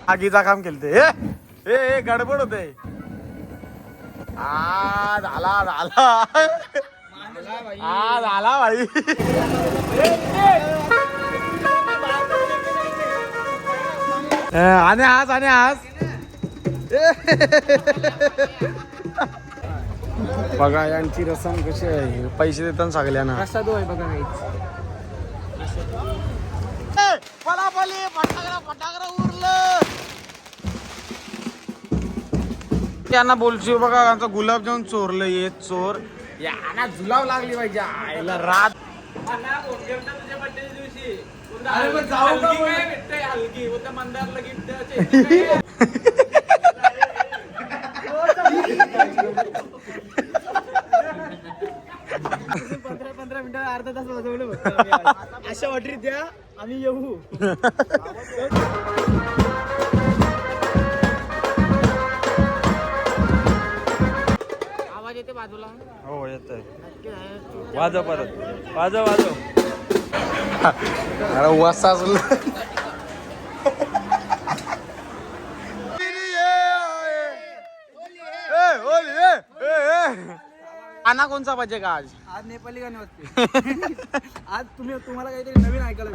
आगीचा काम केलते ए गडबड होते. झाला भाई. आणि आज बघा यांची रसम कशी आहे. पैसे देताना सगळ्यांना रस्ता दो आहे बघा. फटाकडा उरलं. त्यांना बोलशी बघा आमचा गुलाबजामुन चोरलं. ये चोर यांना जुलाव लागली पाहिजे. आईला रात मंदारला गिफ्ट. 15 मिनिटं अर्धा तास वाजवलं अशा वाटरी द्या आम्ही येऊ. आवाज येते बाजूला. हो येतोय. वाजव परत वाजव. अरे वासा गाणं कोणचा पाहिजे का आज? आज नेपाली गाणी वाजते. आज तुम्हाला काहीतरी नवीन ऐकायला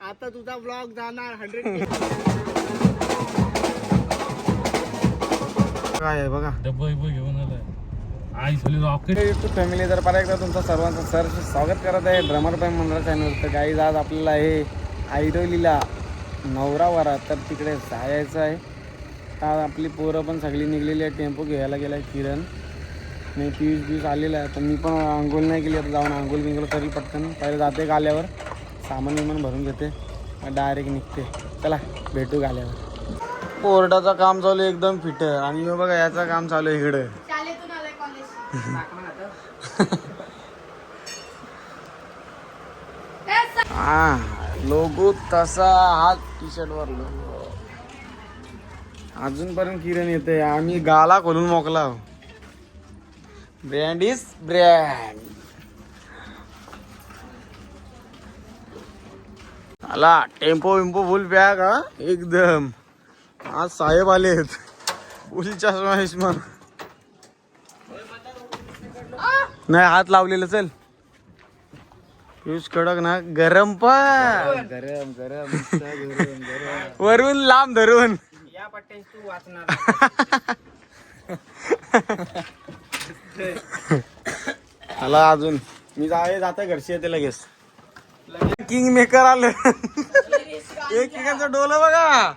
आता तुझा ब्लॉग जाणार 100K. काय आहे बघा. डब्बा घेऊन आलाय. आई सोली रॉकेट. युट्यूब फॅमिली तर परत एकदा तुमचं सर्वांचं सहर्ष स्वागत करत आहे ड्रमर पाय मंडळ चॅनल. तर काही आज आपल्याला हे ऐरोलीला नवरावारा तर तिकडे जायचं आहे. आज आपली पोरं पण सगळी निघलेली आहे. टेम्पो घ्यायला गेला आहे किरण नाही. पियूष आलेला आहे. तर मी पण आंघोळ नाही केली. आता जाऊन आंघोळ करी पटकन. पहिले जाते आल्यावर सामान विमान भरून घेते डायरेक्ट निघते. चला भेटू आल्यावर. कोर्टाचं काम चालू आहे एकदम फिट. आणि बघा याचं काम चालू आहे इकडे. हा लोगो तसा हात टी शर्ट वर लोगो. अजूनपर्यंत किरण येते. आम्ही गाला खोलून मोकला. Brand is brand. आला टेम्पो विम्पो फुल बॅग. हा एकदम आज साहेब आलेत. फुल चष्मा नाही हात लावलेलं. चल पियूष कडक ना. गरम पण गरम वरून लांब धरून. या पट्ट्यास तू वाचणार. मला अजून मी जाते घरची येते लगेच. किंग मेकर आलं. एक ठिकाणचं डोलं बघा.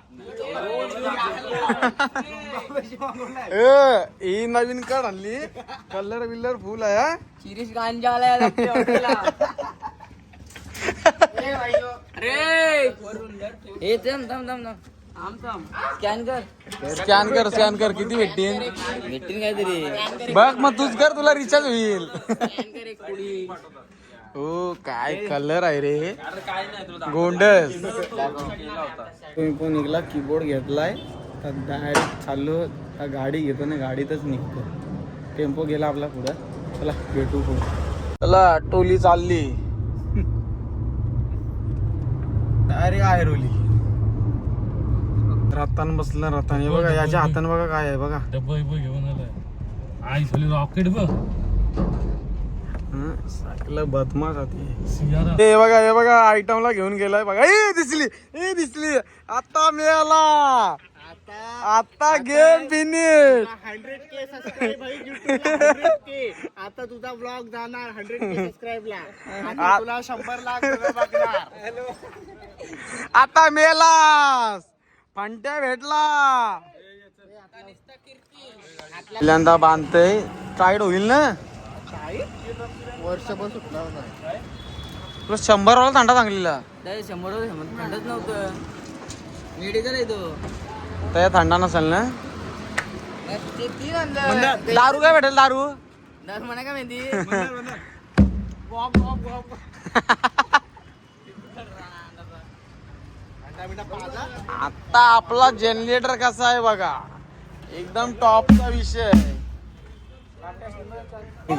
ही नवीन काढ आणली. कलर बिल्लर फुल आहे. शिरीष गांजा आलाय स्कॅन कर किती भेटतील काहीतरी बघ. मग तूच कर तुला रिचार्ज होईल. हो काय कलर आहे रे. गोंडस. तुम्ही पण निघला कीबोर्ड घेतलाय तर डायरेक्ट चाललो. गाडी घेतो ना गाडीतच निघतो. टेम्पो गेला आपला पुढं. चला भेटू पुढं. चला टोली चालली डायरेक्ट ऐरोली. रतान बसलं रतान. बघा याच्या हाताने बघा काय आहे बघा. डब्बा घेऊन आलाय. आई सोली रॉकेट बघ. सगळं बदमाश सियारा. हे बघा आयटमला घेऊन गेलाय बघा. दिसली आता मिळाला. आता गेम फिनिश. 100K सबस्क्राईब आहे YouTubeला. 100K. आता तुझा ब्लॉग जाणार 100K सबस्क्राईबला. आता तुला 100 लाख बघणार. आता मेलास. फंट्या भेटला. पहिल्यांदा बांधतय. टाईट होईल ना. वर्षभर सुटला होता. तुला 100 वाला थंडा सांगलेला. 100 थंडच नव्हतं. मेडिकल आहे तो. तर थंडा नसेल ना. ते 3 दारू काय भेटेल. दारू म्हणा का माहिती. वॉक वॉक वॉक आता आपला जनरेटर कसा आहे बघा, एकदम टॉपचा विषय.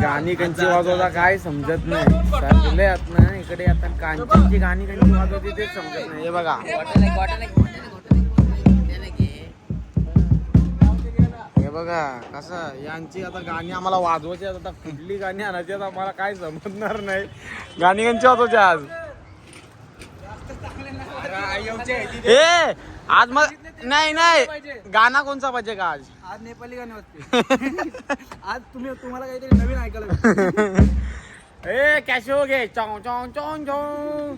गाणी कंची वाजवता काय समजत नाही. चालले आत ना इकडे आता कांचनची गाणी कंची वाजवते तेच समजत नाही. हे बघा हे बघा कसं यांची आता गाणी आम्हाला वाजवायची आहेत. आता कुठली गाणी आणायची आहेत आम्हाला काय समजणार नाही. गाणी कंची वाजवायची आज. ए आज मग नाही नाही गाणं कोणचा पाहिजे का आज? आज नेपाली गाणी वाजते. आज तुम्हाला काहीतरी नवीन ऐकायला. ए कॅशो घे चॉं चॉं चॉं चॉं.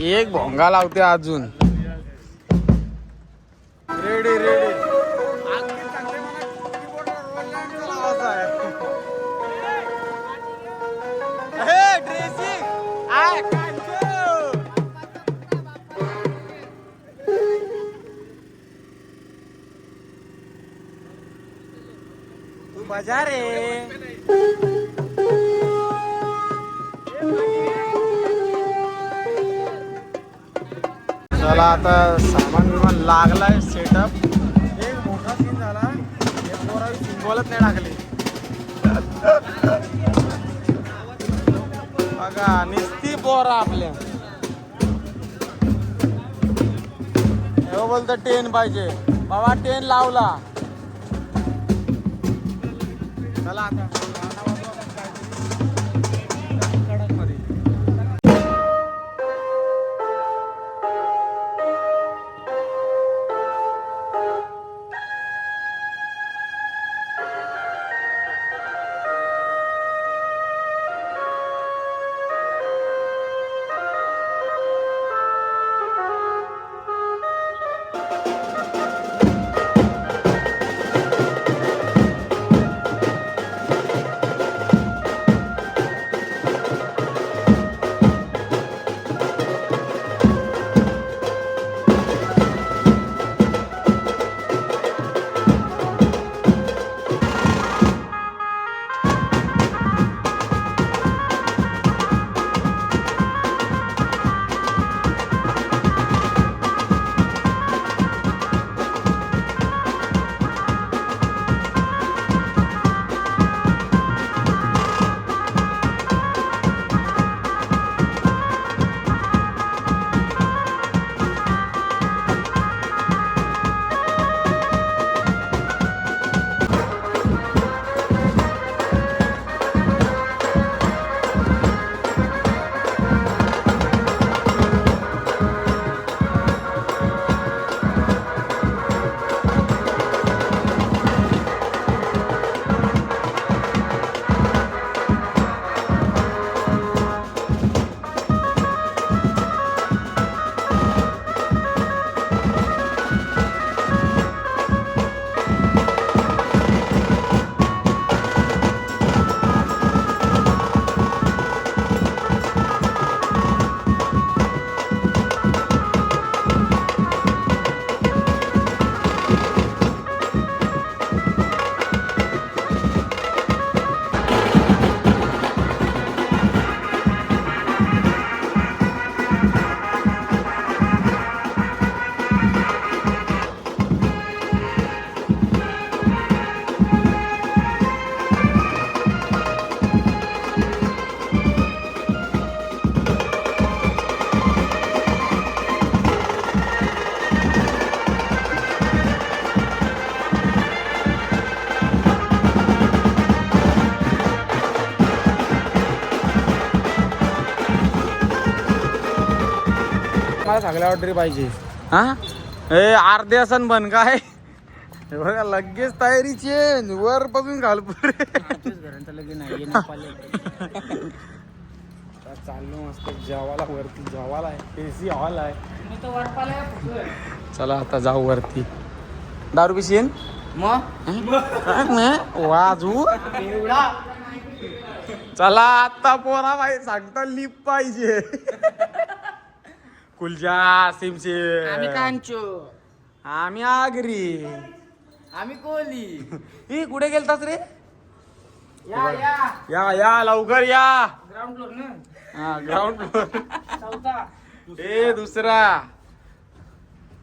एक भोंगा लावते अजून. Ready ready. तू बजा रे. चला आता सामान विमान लागलाय सेटअप. एक मोठा सीन झाला. सिंबॉलच नाही टाकले बघा. निस्ती पोरा आपल्या हे बोलतो 10 पाहिजे बाबा. 10 लावला. चला आता कडक मध्ये. मला सगळ्या ऑर्डरी पाहिजे. हा हे अर्धे असन बन काय हे बघा. लगेच तयारी चेंज वर बघून घाल पुरे. घरांचा लगे नाही चाललो मस्त जेवायला वरती. जेवायला आहे एसी हॉल आहे. चला आता जाऊ वरती. दारू पिशीन मग वाजू. चला आता पोरा बाई सांगता लिप पाहिजे. कुलजा सिमसे आम्ही कांचो. आम्ही आगरी. आम्ही कोहली. ही कुठे गेलतास रे? या या लवकर या. ग्राउंड फ्लोर ना हा ग्राउंड फ्लोर. चौथा ए दुसरा.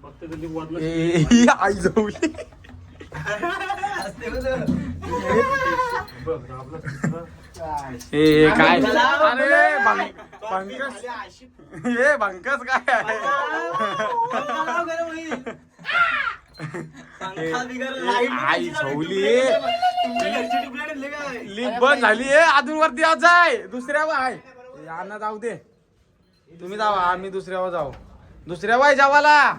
बघते कधी वरलं ए आई जवली. बघ आपला तिसरा. ए काय अरे भंकस हे भंकस काय आहे आई झवली लिप बंद झाली आहे अजून वरती आज आहे दुसऱ्यावर आहे यांना जाऊ दे तुम्ही जावा आम्ही दुसऱ्यावर जाऊ दुसऱ्यावर आहे जावाला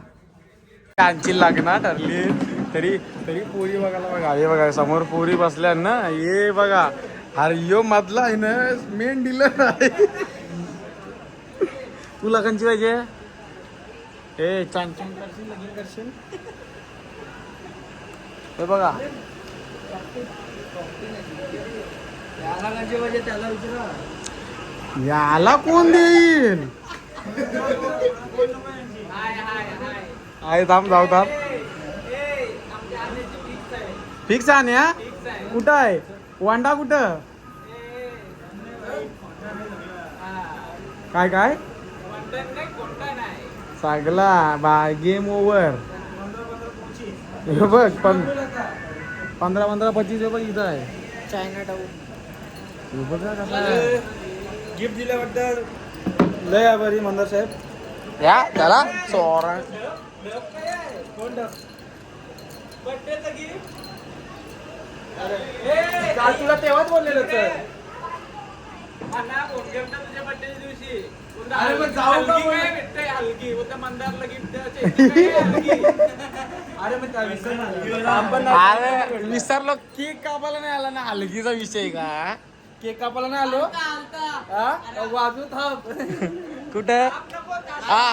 त्यांची लग्न ठरली तरी तरी पोरी बघायला बघा हे बघा समोर पोरी बसल्या ना हे बघा अरे यो मधला आहे ना मेन डीलर आहे तू लग्नची पाहिजे ए छान छान करशील लगीन करशील हे बघा याला कोण देईल आहे थांब जाऊ थांब फिक्स आहे ना कुठं आहे वांडा कुठं काय काय चांगला बा गेम ओव्हर हे बघ 15-15-25 बघ इथं आहे चायना टाऊन हे बघा कसं आहे. गिफ्ट दिल्याबद्दल लय आभारी मंदार साहेब या त्याला चोरा काल तुला तेव्हाच बोललेलं तर अरे मग जाऊ का अरे मग त्या अरे विसरलो केक कापायला नाही आला ना हलगीचा विषय का केक कापायला नाही आलो हा? वाजू थांब कुठं हा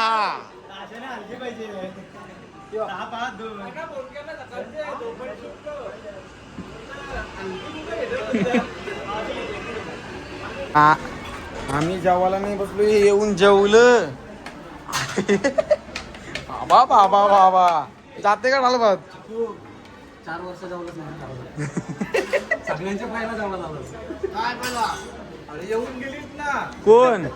हा आम्ही जेवायला नाही बसलो येऊन जेवलं बाबा बाबा बाबा जाते का ढाल 4 वर्ष जाऊनच नाही सगळ्यांच्या पहिला जावं लागलं काय पहिला अरे येऊन गेलीत ना कोण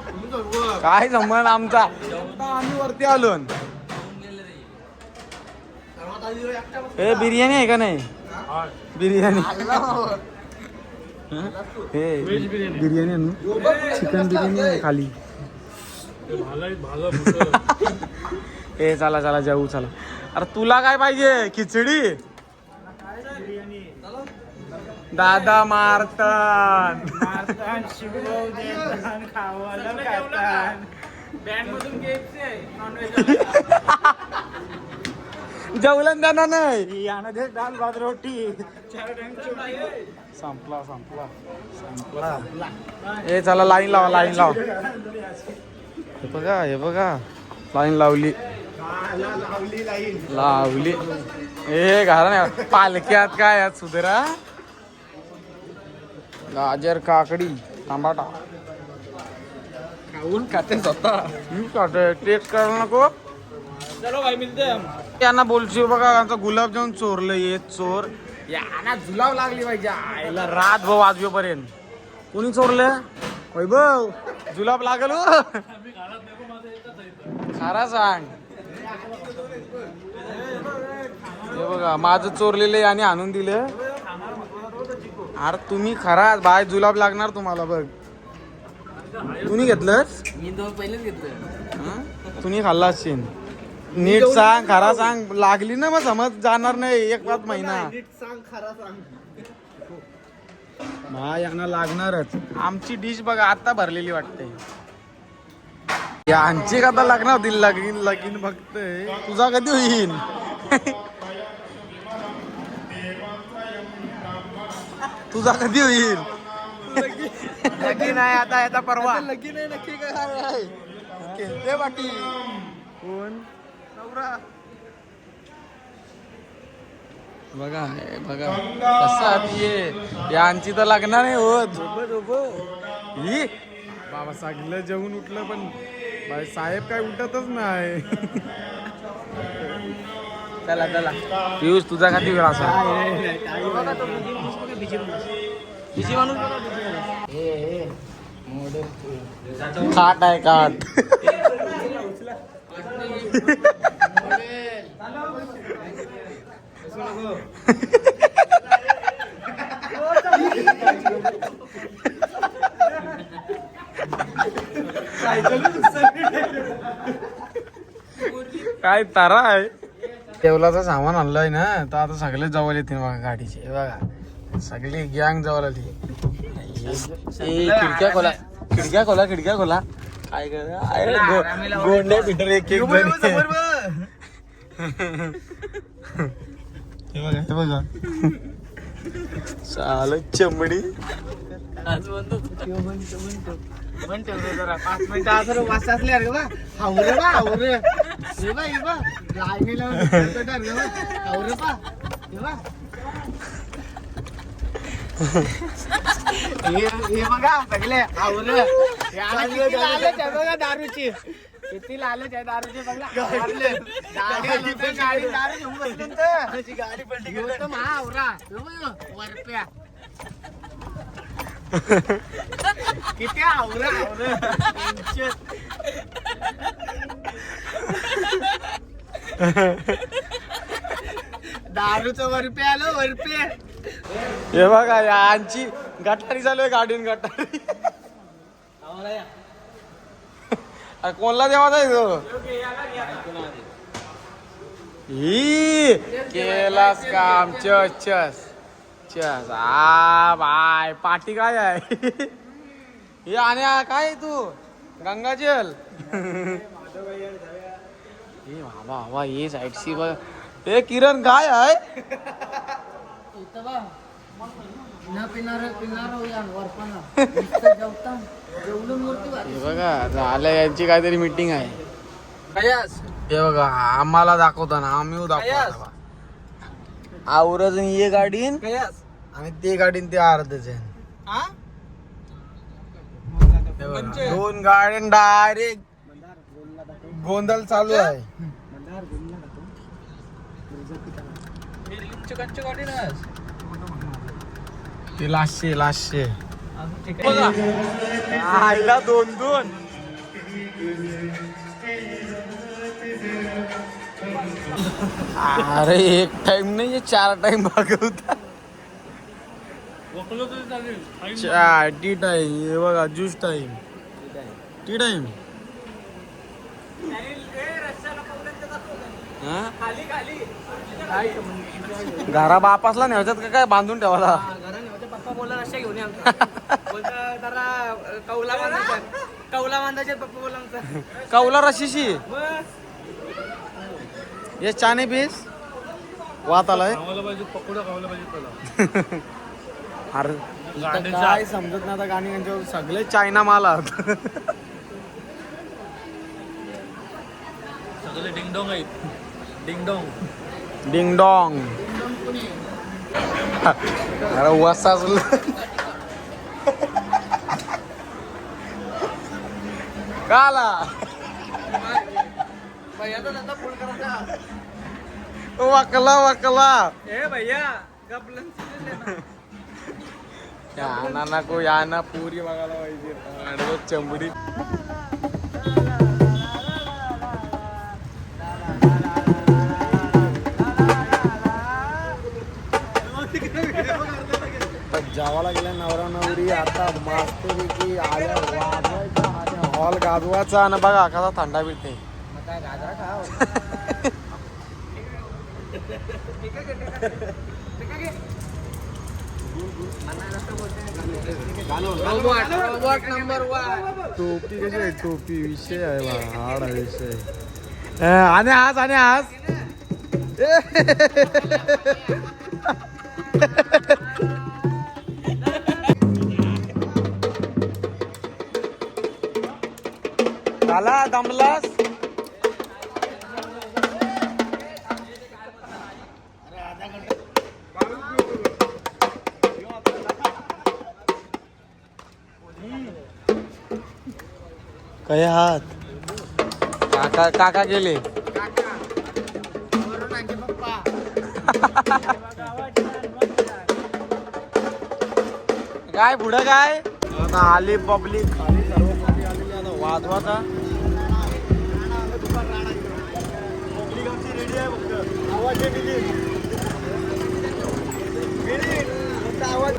काय संबंध आमचा आम्ही वरती आलो हे बिर्याणी आहे का नाही बिर्याणी हे बिर्याणी आणू चिकन बिर्याणी आहे खाली ए चला चला जाऊ चला अरे तुला काय पाहिजे खिचडी दादा मारतान जेवलं जाणार नाही दाल भात रोटी संपला संपला संपला ए चला लाईन लावा लाईन लावा हे बघा लाईन लावली लावली ए घरा नाही पालख्यात काय यात सुधरा गाजर काकडी टमाटा खाऊन खाते स्वतः मी खाते टेस्ट करायला नको चलो भाई मिलते हम यांना बोलशील बघा यांचा गुलाबजामुन चोरलं येत चोर यांना जुलाब लागली पाहिजे आईला रात भाऊ वाजवेपर्यंत कोणी चोरलं वैभव जुलाब लागल हो खरा सांग हे बघा माझं चोरलेलं याने आणून दिलं अरे तुम्ही खरा बाय जुलाब लागणार तुम्हाला बघ तुम्ही घेतलंस मी दोन पहिलेच घेतलं तुम्ही खाल्ला असशील नीट सांग खरा सांग लागली ना मग समज जाणार नाही 1-5 महिना नीट सांग खरा सांग यांना लागणारच आमची डिश बघा आता भरलेली वाटते यांची आता लग्न होतील लगीन लगीन बघतोय तुझा कधी होईल तुझा कधी होईल लगीन आहे आता याचा परवा लगीन आहे नक्की काय केलते बाकी कोण नवरा बघा हे बघा कसा ये यांची तर लागणार नाही होत ही बाबा सगळं जेवून उठलं पण बाई साहेब काय उठतच नाही चला चला पियुष तुझा खाती असा खाट आहे खाट. काय तारा आहे. टेबलाचं सामान आणलंय ना तर आता सगळे जवळ येतील बघा गाडीचे. हे बघा सगळी गँग जवळ आली. खिडक्या खोला खिडक्या खोला खिडक्या खोला. काय गोंड्या पिटर एक एक जण. हे बघा हे बघा चाल चमडी. म्हणतो जरा 5 मिनिटं असं वाचले अरे बा हावरे बा हावरे हे बा लाईनीला हावरे बा हे बा हे बघा सगळे हावरे लालच आहे बघा दारूची. किती लालच आहे दारूची बघा. गाडी दारू घेऊन बसली गाडी पडली महावरा वरप्या. किती आवरा दारूचं वरपे आलो वरपे. हे बघा यांची गटारी चालू आहे गाडीन गटारी. कोणला देवा जायचो ही केलास काम. चस चस चस. बाय पाटी काय आहे हे. आणि काय तू गंगाजल. हे बाबा बाबा ये साईड सी बघ. हे किरण काय आहे. हे बघा झालं यांची काहीतरी मीटिंग आहे. हे बघा आम्हाला दाखवताना आम्ही दाखवतो. आवरच ये गाडीन आणि ते गाडीन ते अर्धच आहे. 2 गाड्या डायरेक्ट गोंधळ चालू आहे. ते लाशे लाशे आईला 2-2. अरे एक टाइम नाही 4 टाइम भागवता. T time. हे बघा ज्यूस टाइम टी टाइम. घरा बापासला न्यायच्यात का काय बांधून ठेवायला. पप्पा बोला रस्ता घेऊन ये आमचा. बोलता जरा कौला बांधायचे पप्पा बोला आमचा. कौला रशीशी ये चाने पीस वात आलाय. अरे काय समजत नाही आता गाणी यांच्यावर सगळे चायना माल आहात. सगळे डिंगडोंग आहेत. डिंगडोंग डिंग डॉंग. अरे वसाच काला वाकला वाकला. ए भैया याना नको याना पुरी बघायला पाहिजे. चंबुरी जावाला गेल्या नवरा नवरी आता मस्तपैकी आल्या वाजवायचा हॉल गाजवायचा. आणि बघा कसा थंडा भेटते. टोपी कशी आहे. टोपी विषय आहे बा हाड विषय. आणि आज आणि आज झाला दमलास. काय हात काका काका गेले. काय पुढं काय आता आली पब्लिक आली सर्व पब्लिक आलेली आता वाजवाचा रेडी आहे फक्त आवाज आवाज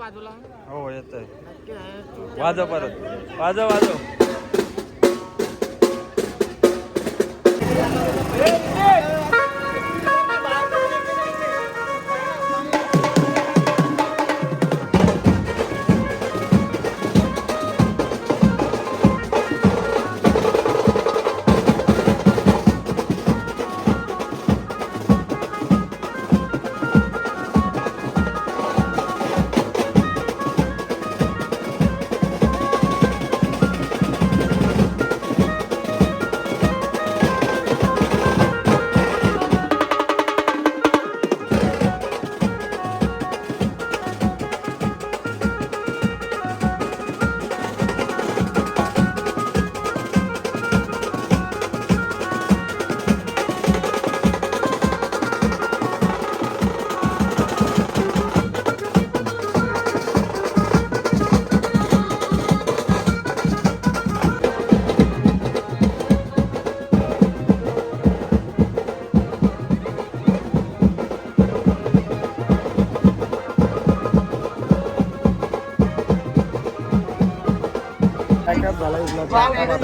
बाजूला हो येतंय वाजव परत वाजव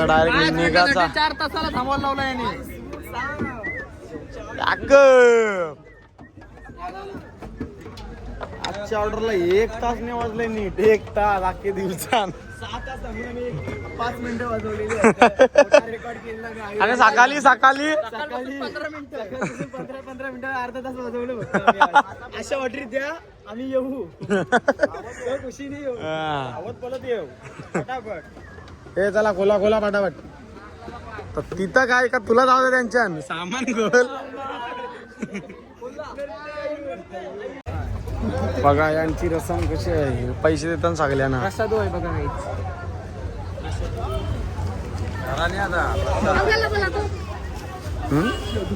डायरेक्ट निघाचा 4 तासाला थांबवायला लावला याने आजच्या ऑर्डरला 1 तास नाही वाजले नीट 1 तास अख्खे दिवसात 5 मिनिटं वाजवलेली रेकॉर्ड केलेला नाही. आणि सकाळी 15 मिनिटं अर्धा तास वाजवलं फक्त. अशा वाटरीत द्या आम्ही येऊ खुशीने येऊ आवत पलत येऊ फटाफट हे चला खोला फटाफट तर तिथं काय का तुला जाऊ दे त्यांच्या सामान गोल बघा यांची रसम कशी आहे पैसे देताना सगळ्यांना प्रसाद आहे बघा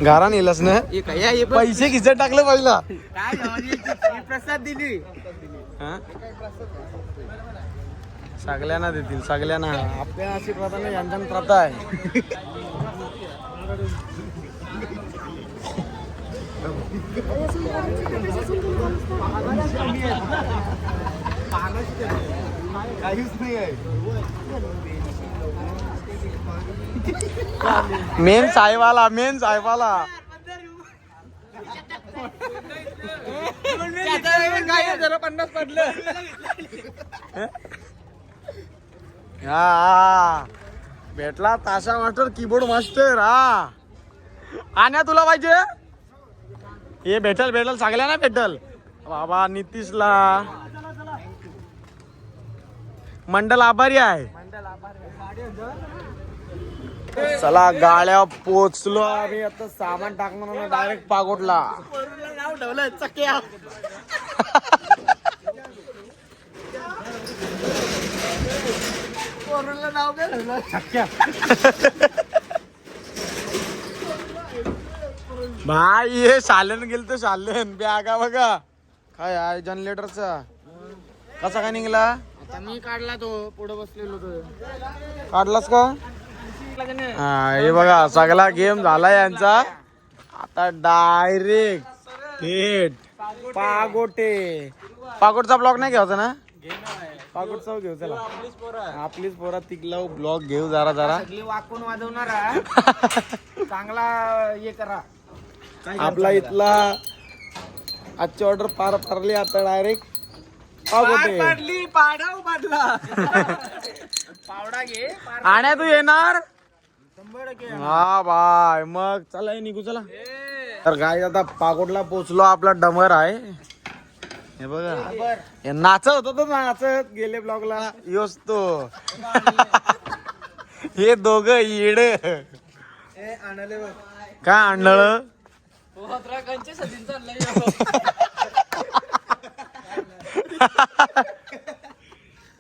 घरा नेलस ना पैसे खिचत टाकले पहिला काय प्रसाद दिली सगळ्यांना देतील सगळ्यांना आपल्या अशी प्रथा नाही यांच्या प्रथा आहे काहीच नाही आहे मेन साहेबाला जरा 50 पडलं हा भेटला ताशा मास्टर कीबोर्ड मास्टर आण्या तुला पाहिजे हे भेटल सगळ्यांना भेटल बाबा नितीशला मंडल आभारी आहे चला गाड्या पोचलो आम्ही आता सामान टाकणार डायरेक्ट पागोटला. नाव ठेवलं चक्या. पोरूला नाव काय ठेवलं चक्या. भाई हे शालन गेल तर शालन बॅगा बघा काय आहे जनरेटरचा कसा काय निघला. आता मी काढला तो पुढे बसलेलो तो. काढलास का. हा हे बघा सगळा गेम झाला यांचा. आता डायरेक्ट थेट पागोटे. पागोटचा ब्लॉग नाही घ्यायचा ना. पागोटचा घेऊ चला. आपलीच पोरा तिकला ब्लॉग घेऊ जरा जरा. सगळी वाकून वाजवणार चांगला हे करा. आपला इथला आजची ऑर्डर पार पारली. आता डायरेक्ट पागोटे. पाडली पाडाव पाडला. पावडा घे. आण्या तू येणार. 100% हा बाय मग चला निघू चला. तर काय आता पागोटला पोचलो. आपला डमर आहे हे बघा. हे नाचत होता तो नाचत गेले ब्लॉगला योच तो. हे दोघ येड काय आणलं.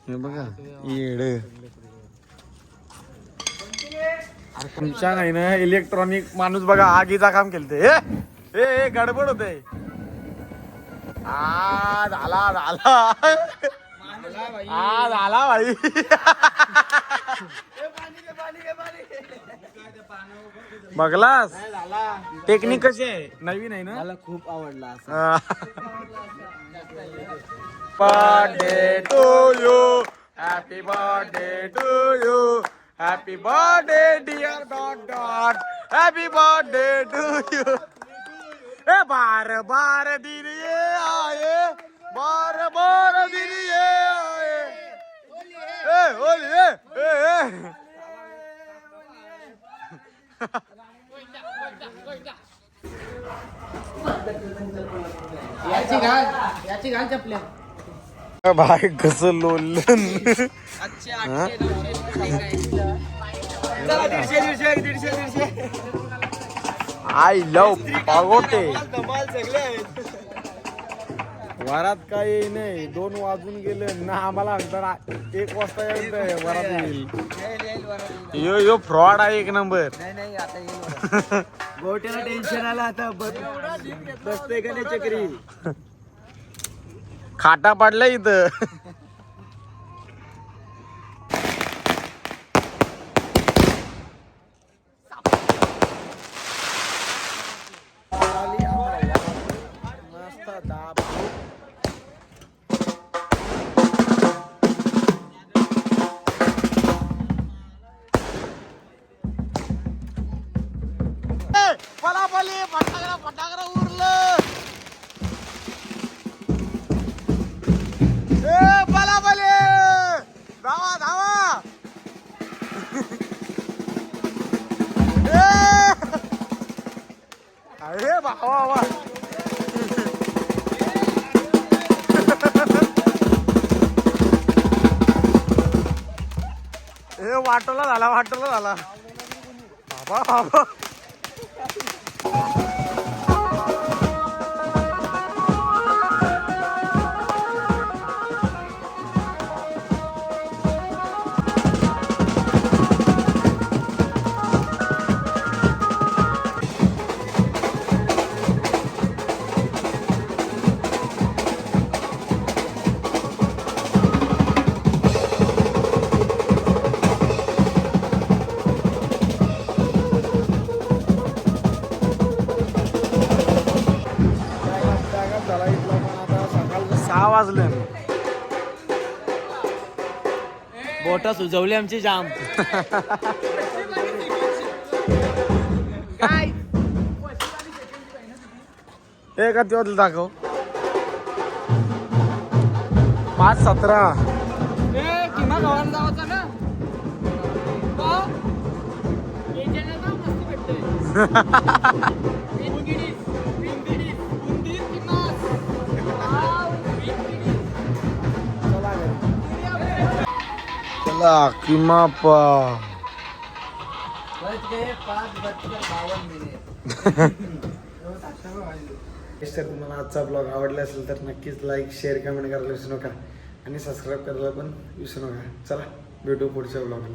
हे बघा येड. तुमच्या नाही ना इलेक्ट्रॉनिक माणूस बघा आगीचा काम केलते. हे गडबड होते. झाला झाला झाला भाई. बघलास टेक्निक कशी आहे नवीन आहे ना. मला खूप आवडला. Birthday to you happy birthday to you happy birthday dear dot dot happy birthday to you. ए बार बार दिन ये आए बार बार दिन ये आए. ए होली ए याची घाल चपल्या. भाई कसं लोलन. I love पागोटे. वरात काही नाही 2 वाजून गेले ना आम्हाला अंतर 1 वाजता वरात येईल. यो फ्रॉड आहे 1 नंबर. गोट्याला टेन्शन आलं आता. बसते का नाही चक्री. खाटा पाडला इथं. मस्त दाब. पलापली फटाकडा फटाकडा उरलं. पलापली धावा धावा. अरे भावा हे वाटोला झाला बाबा बाबा. वाजले. बोटा सुजवली आमची जाम. हे का तेव्हा दाखव 5:17. किंवा गावाला जावाचा ना. चला किमा बच गए 5:52 तर तुम्हाला आजचा ब्लॉग आवडला असेल तर नक्कीच लाईक शेअर कमेंट करायला विसरू नका आणि सबस्क्राईब करायला पण विसरू नका. चला भेटू पुढच्या ब्लॉगला.